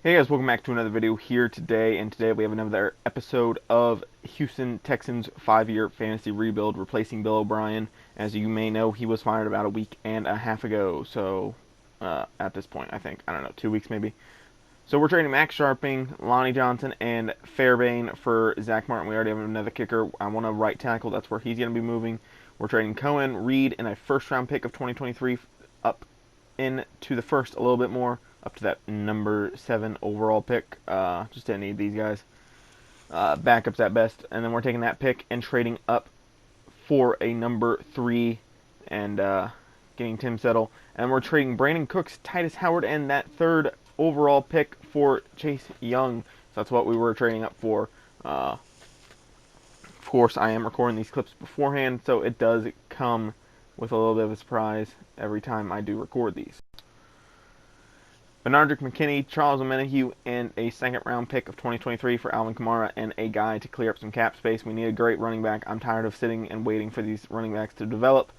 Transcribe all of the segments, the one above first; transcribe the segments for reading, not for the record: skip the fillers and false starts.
Hey guys, welcome back to another video here today, and today we have another episode of Houston Texans 5-year fantasy rebuild, replacing Bill O'Brien. As you may know, he was fired about a week and a half ago, so at this point, I don't know, 2 weeks maybe. So we're trading Max Sharping, Lonnie Johnson, and Fairbairn for Zach Martin. We already have another kicker. I want a right tackle. That's where he's going to be moving. We're trading Cohen, Reed, and a first-round pick of 2023 up into the first a little bit more, up to that number 7 overall pick. Just didn't need these guys. Backups at best. And then we're taking that pick and trading up for a number 3 and getting Tim Settle. And we're trading Brandon Cooks, Titus Howard, and that third overall pick for Chase Young. So that's what we were trading up for. Of course, I am recording these clips beforehand, so it does come with a little bit of a surprise every time I do record these. Benardrick McKinney, Charles Omenihu, and a second-round pick of 2023 for Alvin Kamara, and a guy to clear up some cap space. We need a great running back. I'm tired of sitting and waiting for these running backs to develop.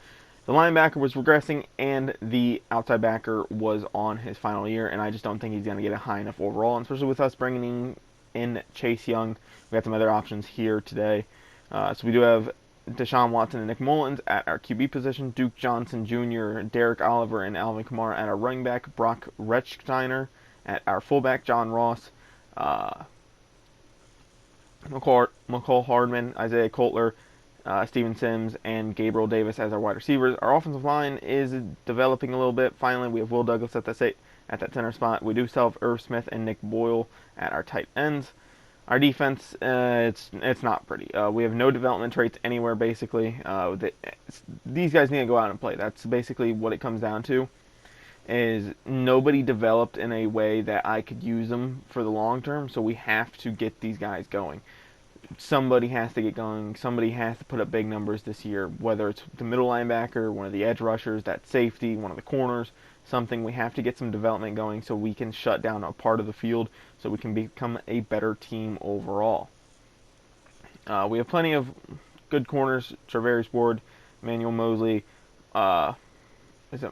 The linebacker was regressing, and the outside backer was on his final year, and I just don't think he's going to get a high enough overall, and especially with us bringing in Chase Young. We have some other options here today. So we do have Deshaun Watson and Nick Mullins at our QB position, Duke Johnson Jr., Derek Oliver, and Alvin Kamara at our running back, Brock Rechsteiner at our fullback, John Ross, McCall Hardman, Isaiah Coulter, Steven Sims, and Gabriel Davis as our wide receivers. Our offensive line is developing a little bit. Finally, we have Will Douglas at that center spot. We do still have Irv Smith and Nick Boyle at our tight ends. Our defense, it's not pretty. We have no development traits anywhere, basically. These guys need to go out and play. That's basically what it comes down to, is nobody developed in a way that I could use them for the long term, so we have to get these guys going. Somebody has to get going. Somebody has to put up big numbers this year, whether it's the middle linebacker, one of the edge rushers, that safety, one of the corners, something. We have to get some development going so we can shut down a part of the field so we can become a better team overall. We have plenty of good corners. Travarius Ward, Emmanuel Mosley, is it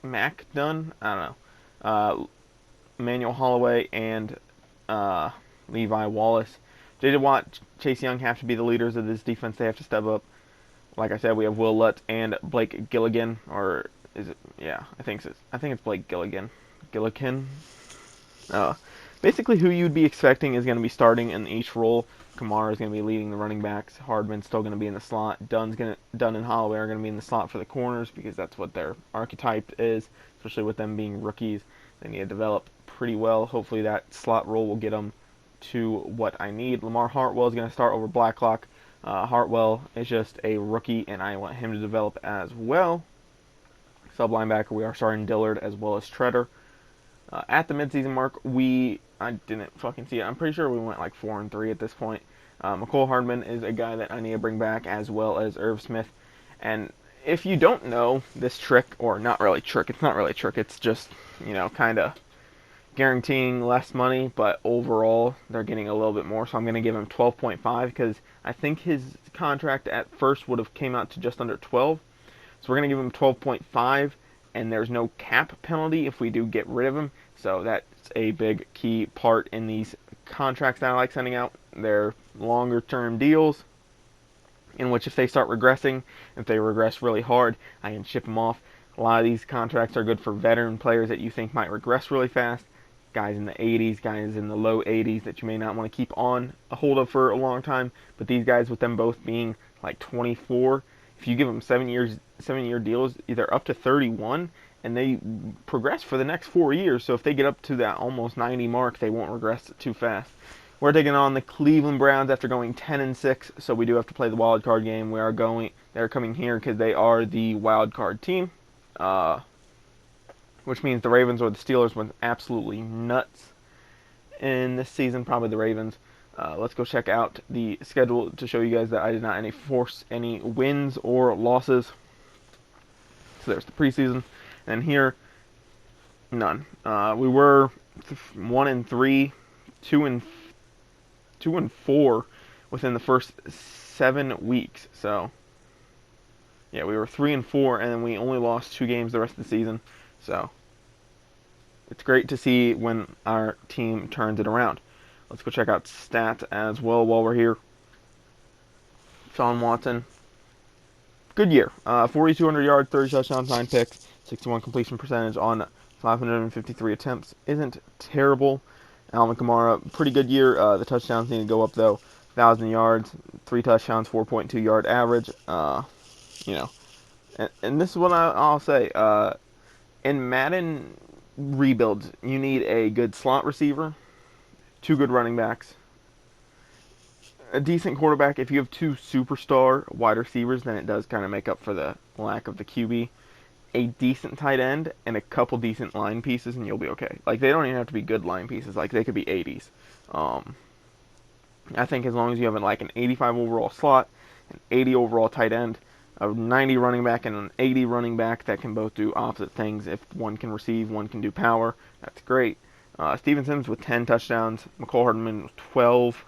Mac Dunn? I don't know. Emmanuel Holloway and Levi Wallace. J.J. Watt, Chase Young have to be the leaders of this defense. They have to step up. Like I said, we have Will Lutz and Blake Gilligan, or is it? Yeah, I think it's Blake Gilligan. Basically, who you'd be expecting is going to be starting in each role. Kamara is going to be leading the running backs. Hardman's still going to be in the slot. Dunn and Holloway are going to be in the slot for the corners because that's what their archetype is, especially with them being rookies. They need to develop pretty well. Hopefully that slot role will get them to what I need. Lamar Hartwell is going to start over Blacklock. Hartwell is just a rookie, and I want him to develop as well. Sub linebacker, we are starting Dillard as well as Treader. At the midseason mark, I didn't fucking see it. I'm pretty sure we went like 4-3 at this point. McCole Hardman is a guy that I need to bring back, as well as Irv Smith. And if you don't know this trick, or not really trick, it's not really a trick, it's just, kind of guaranteeing less money, but overall they're getting a little bit more. So I'm going to give him 12.5 because I think his contract at first would have came out to just under 12. So we're going to give him 12.5, and there's no cap penalty if we do get rid of him. So that's a big key part in these contracts that I like sending out. They're longer term deals in which if they start regressing, if they regress really hard, I can ship them off. A lot of these contracts are good for veteran players that you think might regress really fast. Guys in the 80s, guys in the low 80s that you may not want to keep on a hold of for a long time. But these guys, with them both being like 24, if you give them 7-year deals, they're up to 31, and they progress for the next 4 years. So if they get up to that almost 90 mark, they won't regress too fast. We're taking on the Cleveland Browns after going 10-6, so we do have to play the wild card game. They're coming here because they are the wild card team. Which means the Ravens or the Steelers went absolutely nuts in this season, probably the Ravens. Let's go check out the schedule to show you guys that I did not force any wins or losses. So there's the preseason, and here, none. We were 1-3, 2-4 within the first 7 weeks. So yeah, we were 3-4, and then we only lost 2 games the rest of the season. So It's great to see when our team turns it around. Let's go check out stats as well while we're here. Sean Watson, good year. 4,200 yards, 30 touchdowns, 9 picks, 61 completion percentage on 553 attempts. Isn't terrible. Alvin Kamara, pretty good year. The touchdowns need to go up though. 1,000 yards, 3 touchdowns, 4.2 yard average. You know, and this is what I'll say. In Madden rebuilds, you need a good slot receiver, 2 good running backs, a decent quarterback. If you have 2 superstar wide receivers, then it does kind of make up for the lack of the QB. A decent tight end and a couple decent line pieces, and you'll be okay. Like, they don't even have to be good line pieces. Like, they could be 80s. I think as long as you have like an 85 overall slot, an 80 overall tight end, a 90 running back, and an 80 running back that can both do opposite things. If one can receive, one can do power. That's great. Steven Sims with 10 touchdowns. McCole Hardman with 12.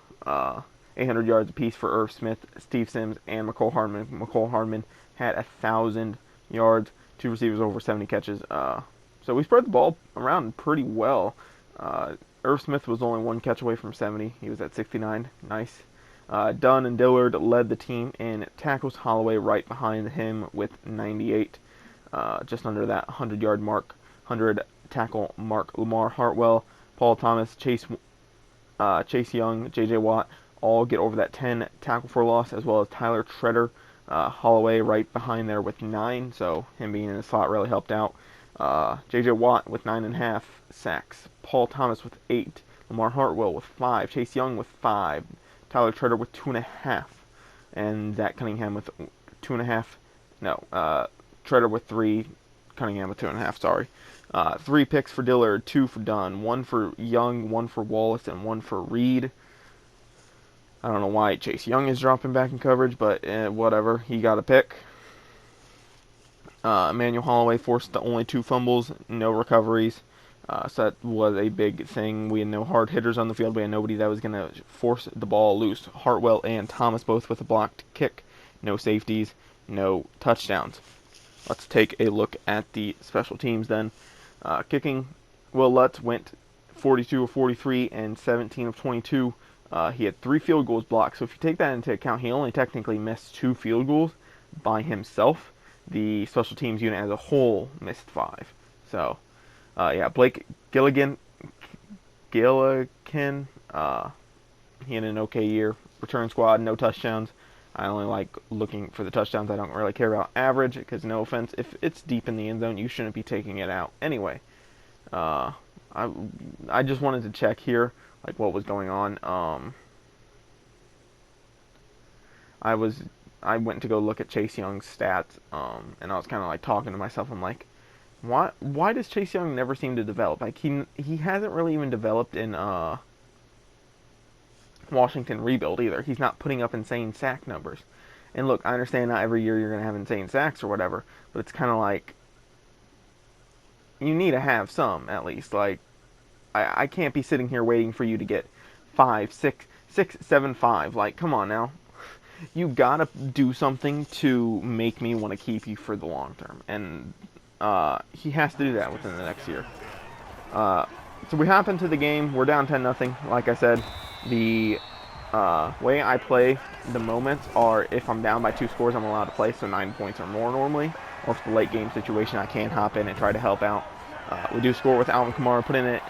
800 yards apiece for Irv Smith, Steve Sims, and McCole Hardman. McCole Hardman had 1,000 yards. 2 receivers over 70 catches. So we spread the ball around pretty well. Irv Smith was only 1 catch away from 70. He was at 69. Nice. Dunn and Dillard led the team in tackles. Holloway right behind him with 98. Just under that 100-yard mark. 100 tackle mark. Lamar Hartwell, Paul Thomas, Chase Young, J.J. Watt all get over that 10 tackle for loss, as well as Tyler Treader. Holloway right behind there with 9, so him being in the slot really helped out. J.J. Watt with 9.5 sacks. Paul Thomas with 8. Lamar Hartwell with 5. Chase Young with 5. Tyler Treader with 2.5. And Zach Cunningham with 2.5. No, Treader with 3. Cunningham with 2.5, sorry. 3 picks for Dillard, 2 for Dunn, 1 for Young, 1 for Wallace, and 1 for Reed. I don't know why Chase Young is dropping back in coverage, but whatever. He got a pick. Emmanuel Holloway forced the only 2 fumbles, no recoveries. So that was a big thing. We had no hard hitters on the field. We had nobody that was going to force the ball loose. Hartwell and Thomas both with a blocked kick. No safeties, no touchdowns. Let's take a look at the special teams then. Kicking, Will Lutz went 42 of 43 and 17 of 22. He had 3 field goals blocked. So if you take that into account, he only technically missed 2 field goals by himself. The special teams unit as a whole missed 5. So, yeah, Blake Gilligan, he had an okay year. Return squad, no touchdowns. I only like looking for the touchdowns. I don't really care about average because, no offense, if it's deep in the end zone, you shouldn't be taking it out. Anyway, I just wanted to check here, like, what was going on. I went to go look at Chase Young's stats, and I was kind of like talking to myself. I'm like, why does Chase Young never seem to develop? Like, he hasn't really even developed in Washington rebuild either. He's not putting up insane sack numbers. And look, I understand not every year you're going to have insane sacks or whatever, but it's kind of like you need to have some at least. Like, I can't be sitting here waiting for you to get 5, 6, 7, 5. Like, come on now. You got to do something to make me want to keep you for the long term. And he has to do that within the next year. So we hop into the game. We're down 10-0. Like I said, the way I play the moments are if I'm down by 2 scores, I'm allowed to play, so 9 points or more normally. Or if it's a late game situation, I can hop in and try to help out. We do score with Alvin Kamara, put in it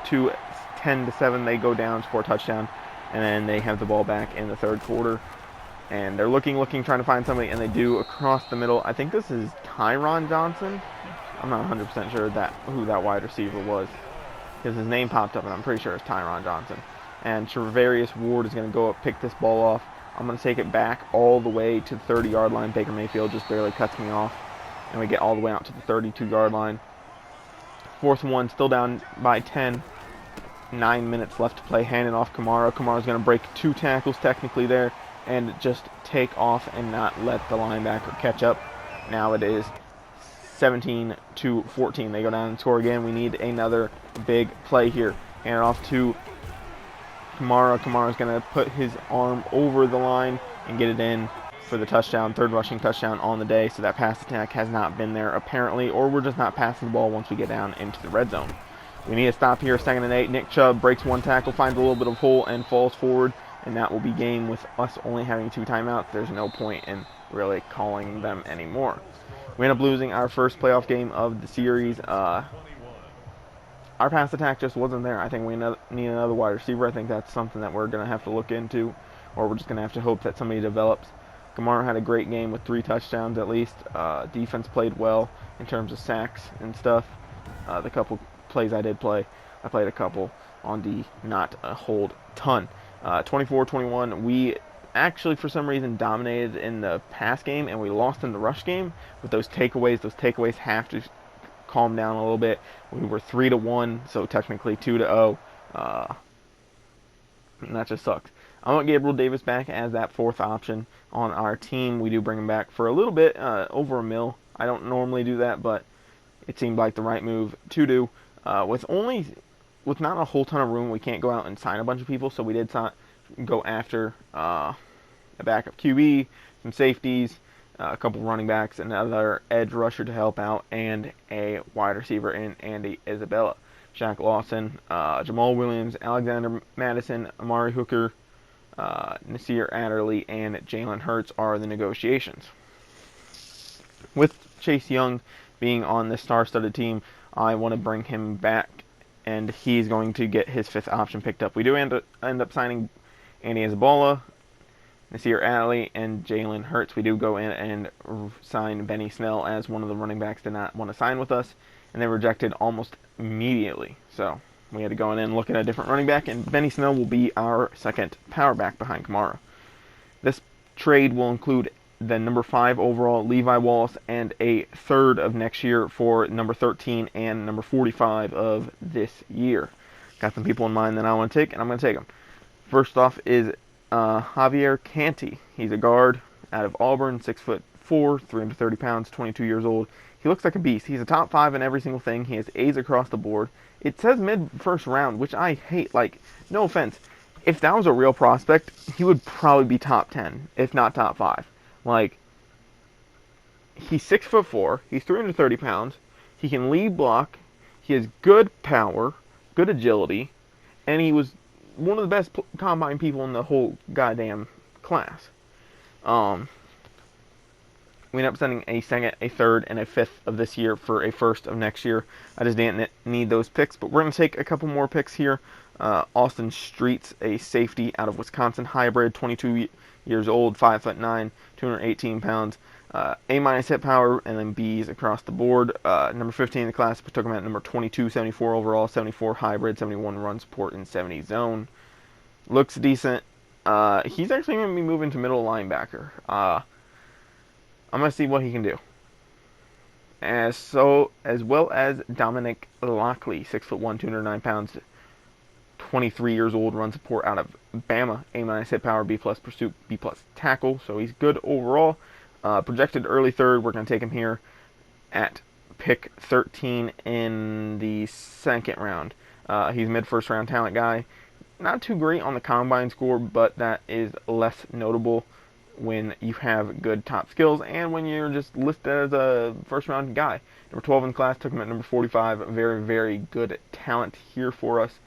to 10-7. They go down, score a touchdown, and then they have the ball back in the 3rd quarter. And they're looking, trying to find somebody, and they do across the middle. I think this is Tyron Johnson. I'm not 100% sure who that wide receiver was, because his name popped up, and I'm pretty sure it's Tyron Johnson. And Trevarius Ward is going to go up, pick this ball off. I'm going to take it back all the way to the 30-yard line. Baker Mayfield just barely cuts me off, and we get all the way out to the 32-yard line. 4th and 1, still down by 10. 9 minutes left to play. Hand it off Kamara. Kamara's going to break 2 tackles technically there and just take off and not let the linebacker catch up. Now it is 17-14. They go down and score again. We need another big play here. Hand it off to Kamara. Kamara's going to put his arm over the line and get it in for the touchdown. 3rd rushing touchdown on the day. So that pass attack has not been there apparently, or we're just not passing the ball once we get down into the red zone. We need to stop here, 2nd and 8. Nick Chubb breaks one tackle, finds a little bit of hole, and falls forward, and that will be game with us only having 2 timeouts. There's no point in really calling them anymore. We end up losing our first playoff game of the series. Our pass attack just wasn't there. I think we need another wide receiver. I think that's something that we're going to have to look into, or we're just going to have to hope that somebody develops. Kamara had a great game with 3 touchdowns at least. Defense played well in terms of sacks and stuff. The couple plays I did play, I played a couple on D, not a whole ton. 24-21, we actually for some reason dominated in the pass game and we lost in the rush game with those takeaways. Those takeaways have to calm down a little bit. We were 3-1, so technically 2-0, and that just sucks. I want Gabriel Davis back as that 4th option on our team. We do bring him back for a little bit, over $1 million. I don't normally do that, but it seemed like the right move to do. With not a whole ton of room, we can't go out and sign a bunch of people, so we did go after a backup QB, some safeties, a couple running backs, another edge rusher to help out, and a wide receiver in Andy Isabella. Shaq Lawson, Jamal Williams, Alexander Madison, Amari Hooker, Nasir Adderley, and Jalen Hurts are the negotiations. With Chase Young being on this star-studded team, I want to bring him back, and he's going to get his 5th option picked up. We do end up signing Andy Isabella, Nasir Adderley, and Jalen Hurts. We do go in and sign Benny Snell as one of the running backs did not want to sign with us, and they rejected almost immediately. So we had to go in and look at a different running back, and Benny Snell will be our 2nd power back behind Kamara. This trade will include the number 5 overall Levi Wallace and a 3rd of next year for number 13 and number 45 of this year. Got some people in mind that I want to take, and I'm going to take them. First off is Javier Canty. He's a guard out of Auburn, 6'4", 330 pounds, 22 years old. He looks like a beast. He's a top 5 in every single thing. He has A's across the board. It says mid-first round, which I hate. Like, no offense. If that was a real prospect, he would probably be top 10, if not top 5. Like, he's 6'4", he's 330 pounds, he can lead block, he has good power, good agility, and he was one of the best combine people in the whole goddamn class. We ended up sending a 2nd, a 3rd, and a 5th of this year for a 1st of next year. I just didn't need those picks, but we're going to take a couple more picks here. Austin Streets, a safety out of Wisconsin, hybrid, 22 years old, 5'9", 218 pounds. A- hit power, and then B's across the board. Number 15 in the class, we took him at number 22, 74 overall, 74 hybrid, 71 run support, and 70 zone. Looks decent. He's actually going to be moving to middle linebacker. I'm going to see what he can do. As well as Dominic Lockley, 6'1", 209 pounds, 23 years old, run support out of Bama. A- hit power, B+ pursuit, B+ tackle. So he's good overall. Projected early 3rd. We're going to take him here at pick 13 in the 2nd round. He's mid-first round talent guy. Not too great on the combine score, but that is less notable when you have good top skills and when you're just listed as a first-round guy. Number 12 in the class, took him at number 45. Very, very good talent here for us.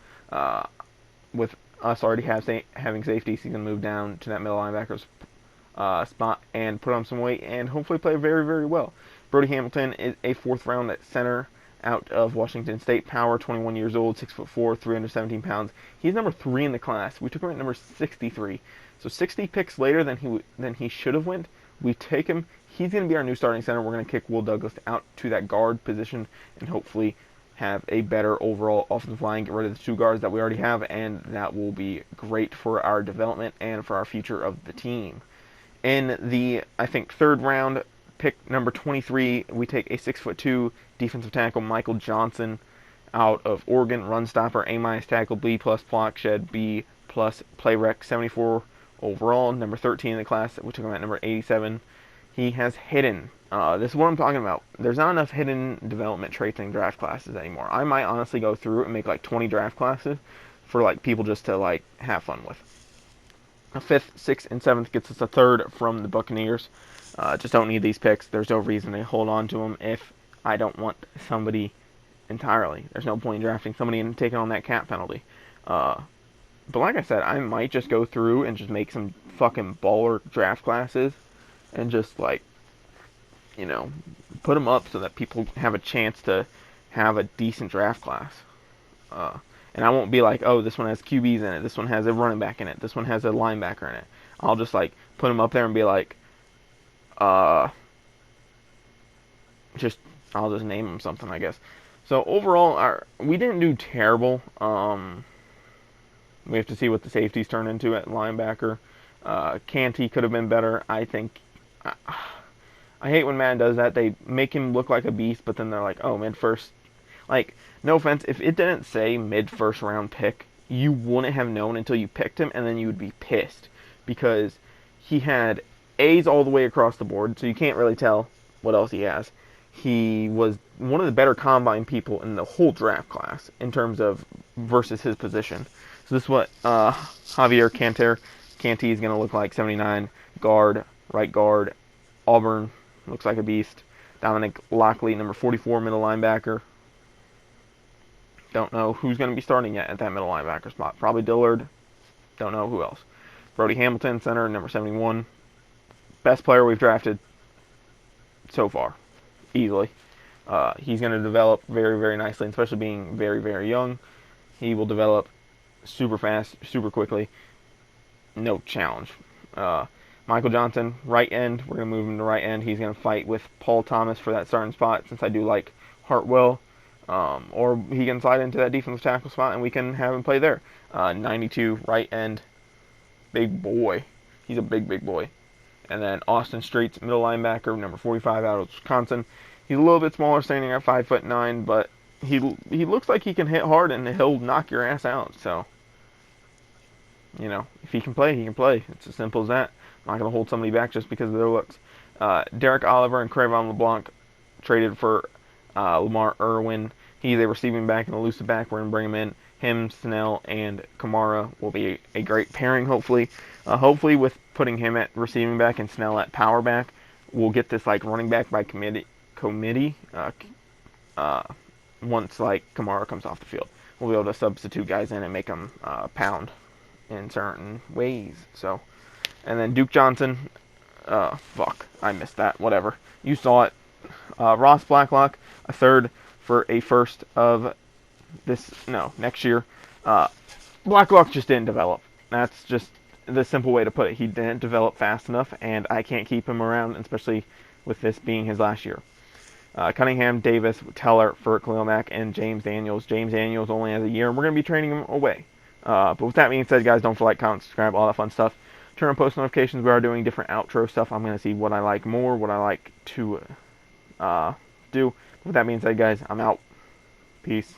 With us already having safeties, he's going to move down to that middle linebacker's spot and put on some weight and hopefully play very, very well. Brody Hamilton is a 4th round at center out of Washington State. Power, 21 years old, 6'4", 317 pounds. He's number 3 in the class. We took him at number 63. So 60 picks later than he should have went. We take him. He's going to be our new starting center. We're going to kick Will Douglas out to that guard position and hopefully have a better overall offensive line, get rid of the 2 guards that we already have, and that will be great for our development and for our future of the team. In the, I think, 3rd round, pick number 23, we take a 6'2" defensive tackle, Michael Johnson, out of Oregon, run stopper, A- tackle, B+ block shed, B+ play rec, 74 overall, number 13 in the class. We took him at number 87. He has hidden. This is what I'm talking about. There's not enough hidden development traits in draft classes anymore. I might honestly go through it and make like 20 draft classes for like people just to like have fun with. A 5th, 6th, and 7th gets us a 3rd from the Buccaneers. Just don't need these picks. There's no reason to hold on to them if I don't want somebody entirely. There's no point in drafting somebody and taking on that cap penalty. But like I said, I might just go through and just make some fucking baller draft classes and just like, you know, put them up so that people have a chance to have a decent draft class. Uh, and I won't be like, oh, this one has QBs in it, this one has a running back in it, this one has a linebacker in it. I'll just like put them up there and be like, uh, just I'll just name them something, I guess. So overall, we didn't do terrible. We have to see what the safeties turn into at linebacker. Canty could have been better. I think. I hate when Madden does that. They make him look like a beast, but then they're like, oh, mid first. Like, no offense, if it didn't say mid first round pick, you wouldn't have known until you picked him, and then you would be pissed because he had A's all the way across the board, so you can't really tell what else he has. He was one of the better combine people in the whole draft class in terms of versus his position. So this is what Javier Canty is going to look like. 79 guard, right guard. Auburn looks like a beast. Dominic Lockley, number 44, middle linebacker. Don't know who's going to be starting yet at that middle linebacker spot. Probably Dillard. Don't know who else. Brody Hamilton, center, number 71. Best player we've drafted so far, easily. He's going to develop very, very nicely, especially being very, very young. He will develop super fast, super quickly. No challenge. Michael Johnson, right end. We're going to move him to right end. He's going to fight with Paul Thomas for that starting spot, since I do like Hartwell. Or he can slide into that defensive tackle spot, and we can have him play there. 92, right end. Big boy. He's a big, big boy. And then Austin Streets, middle linebacker, number 45 out of Wisconsin. He's a little bit smaller, standing at 5'9", but he looks like he can hit hard, and he'll knock your ass out. So, you know, if he can play, he can play. It's as simple as that. I'm not going to hold somebody back just because of their looks. Derek Oliver and Crayvon LeBlanc traded for Lamar Irwin. He's a receiving back and elusive back. We're going to bring him in. Him, Snell, and Kamara will be a great pairing, hopefully. Hopefully, with putting him at receiving back and Snell at power back, we'll get this like running back by committee. Once like Kamara comes off the field, we'll be able to substitute guys in and make them pound in certain ways. So, and then Duke Johnson. Fuck, I missed that. Whatever. You saw it. Ross Blacklock, a third for a first of next year. Blacklock just didn't develop. That's just the simple way to put it. He didn't develop fast enough, and I can't keep him around, especially with this being his last year. Cunningham, Davis, Teller for Khalil Mack, and James Daniels. James Daniels only has a year, and we're going to be trading him away. But with that being said, guys, don't forget, like, comment, subscribe, all that fun stuff. Turn on post notifications. We are doing different outro stuff. I'm going to see what I like more, what I like to do. With that being said, guys, I'm out. Peace.